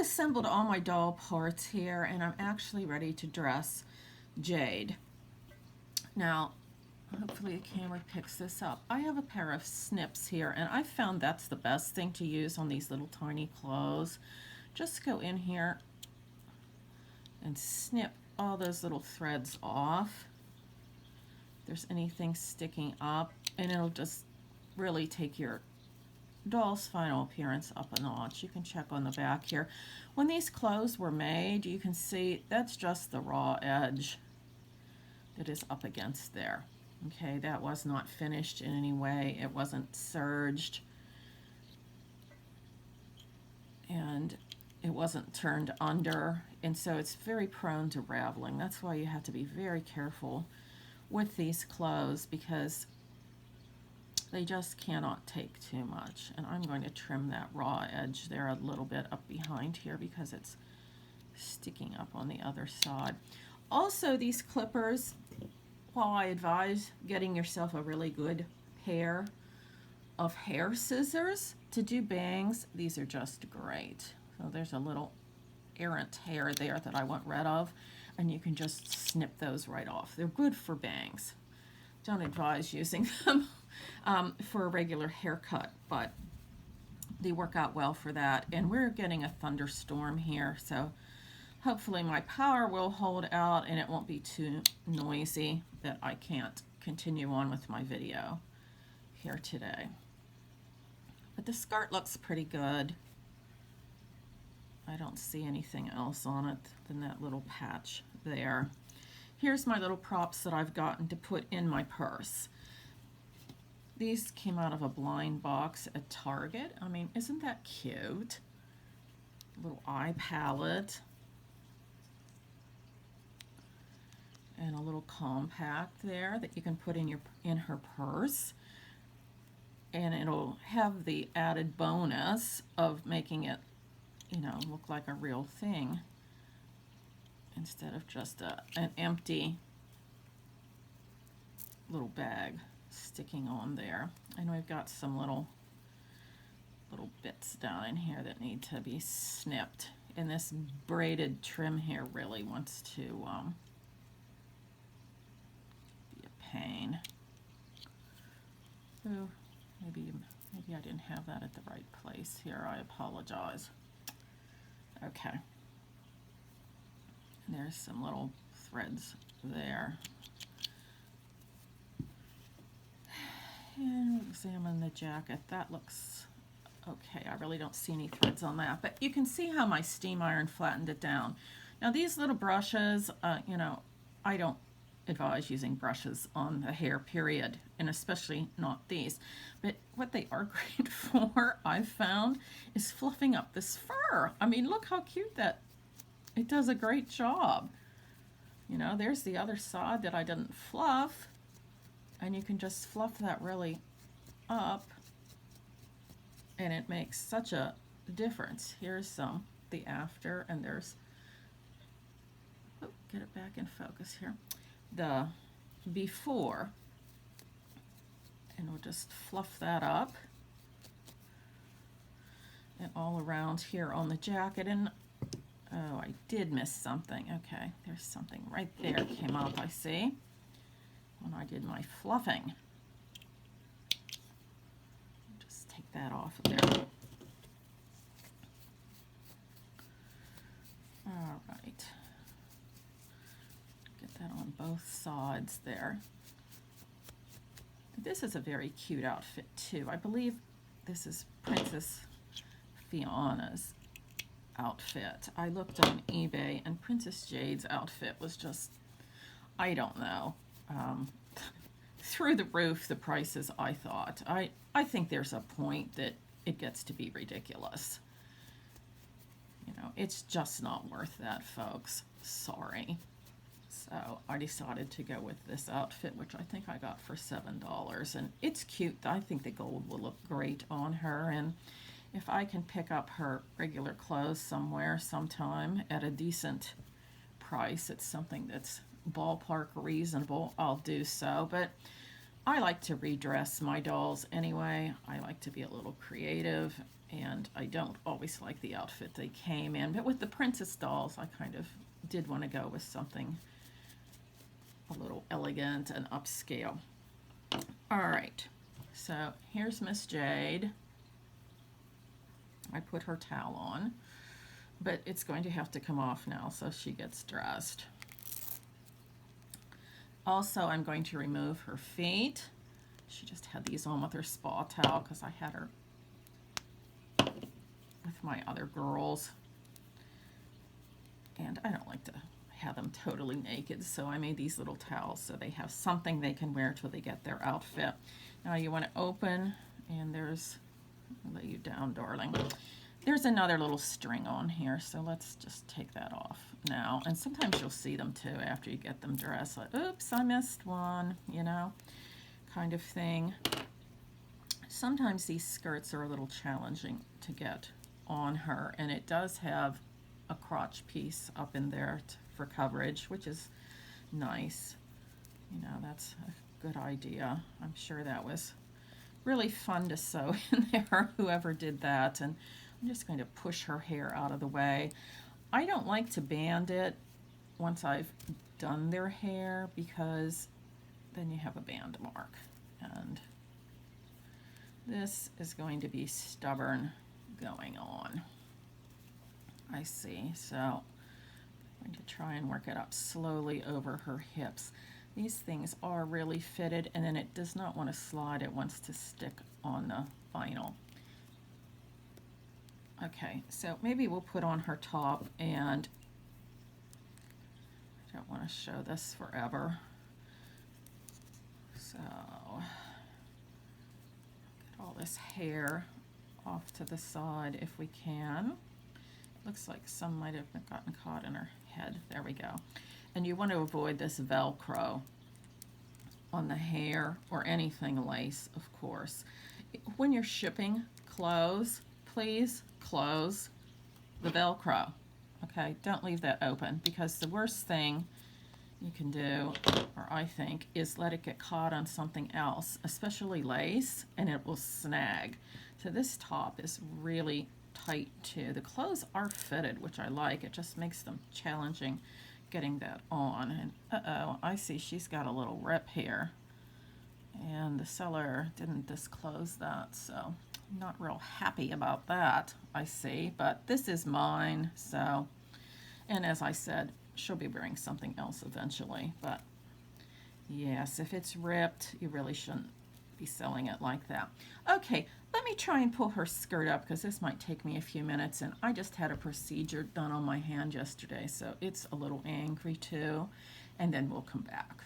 assembled all my doll parts here, and I'm actually ready to dress Jade. Now, hopefully the camera picks this up. I have a pair of snips here, and I found that's the best thing to use on these little tiny clothes. Just go in here and snip all those little threads off. If there's anything sticking up, and it'll just really take your doll's final appearance up a notch. You can check on the back here. When these clothes were made, you can see that's just the raw edge that is up against there. Okay, that was not finished in any way. It wasn't serged, and it wasn't turned under, and so it's very prone to raveling. That's why you have to be very careful with these clothes, because they just cannot take too much. And I'm going to trim that raw edge there a little bit up behind here because it's sticking up on the other side. Also, these clippers, while I advise getting yourself a really good pair of hair scissors to do bangs, these are just great. So there's a little errant hair there that I want rid of, and you can just snip those right off. They're good for bangs. Don't advise using them for a regular haircut, but they work out well for that. And we're getting a thunderstorm here, so hopefully my power will hold out and it won't be too noisy that I can't continue on with my video here today. But the skirt looks pretty good. I don't see anything else on it than that little patch there. Here's my little props that I've gotten to put in my purse. These came out of a blind box at Target. I mean, isn't that cute? A little eye palette. And a little compact there that you can put in her purse. And it'll have the added bonus of making it, you know, look like a real thing instead of just an empty little bag sticking on there. And we've got some little bits down in here that need to be snipped. And this braided trim here really wants to be a pain. Ooh, maybe I didn't have that at the right place here. I apologize. Okay. And there's some little threads there. And we'll examine the jacket. That looks okay. I really don't see any threads on that, but you can see how my steam iron flattened it down. Now these little brushes, you know, I don't advise using brushes on the hair, period, and especially not these. But what they are great for, I've found, is fluffing up this fur. I mean, look how cute that, it does a great job. You know, there's the other side that I didn't fluff, and you can just fluff that really up, and it makes such a difference. Here's the after, and there's, oh, get it back in focus here, the before, and we'll just fluff that up and all around here on the jacket. And oh, I did miss something. Okay, there's something right there came up, I see, when I did my fluffing. Just take that off of there. All right. Get that on both sides there. This is a very cute outfit too. I believe this is Princess Fiona's outfit. I looked on eBay and Princess Jade's outfit was just, I don't know, through the roof, the prices, I thought. I think there's a point that it gets to be ridiculous. You know, it's just not worth that, folks. Sorry. So I decided to go with this outfit, which I think I got for $7. And it's cute. I think the gold will look great on her. And if I can pick up her regular clothes somewhere sometime at a decent price, it's something that's ballpark reasonable, I'll do so. But I like to redress my dolls anyway. I like to be a little creative, and I don't always like the outfit they came in, but with the princess dolls, I kind of did want to go with something a little elegant and upscale. All right, so here's Miss Jade. I put her towel on, but it's going to have to come off now, so she gets dressed. Also, I'm going to remove her feet. She just had these on with her spa towel because I had her with my other girls. And I don't like to have them totally naked, so I made these little towels so they have something they can wear till they get their outfit. Now you want to open, and there's, I'll lay you down, darling. There's another little string on here, so let's just take that off now. And sometimes you'll see them too after you get them dressed, like, oops, I missed one, you know, kind of thing. Sometimes these skirts are a little challenging to get on her, and it does have a crotch piece up in there for coverage, which is nice. You know, that's a good idea. I'm sure that was really fun to sew in there, whoever did that. And I'm just going to push her hair out of the way. I don't like to band it once I've done their hair, because then you have a band mark. And this is going to be stubborn going on. I see. So I'm going to try and work it up slowly over her hips. These things are really fitted, and then it does not want to slide. It wants to stick on the vinyl. Okay, so maybe we'll put on her top, and I don't want to show this forever. So get all this hair off to the side if we can. Looks like some might have gotten caught in her head. There we go. And you want to avoid this Velcro on the hair or anything lace, of course. When you're shipping clothes, please close the Velcro. Okay, don't leave that open, because the worst thing you can do, or I think, is let it get caught on something else, especially lace, and it will snag. So this top is really tight too. The clothes are fitted, which I like. It just makes them challenging getting that on. And uh-oh, I see she's got a little rip here, and the seller didn't disclose that, so I'm not real happy about that, I see. But this is mine, so, and as I said, she'll be wearing something else eventually. But yes, if it's ripped, you really shouldn't be selling it like that. Okay, let me try and pull her skirt up, because this might take me a few minutes, and I just had a procedure done on my hand yesterday, so it's a little angry too, and then we'll come back.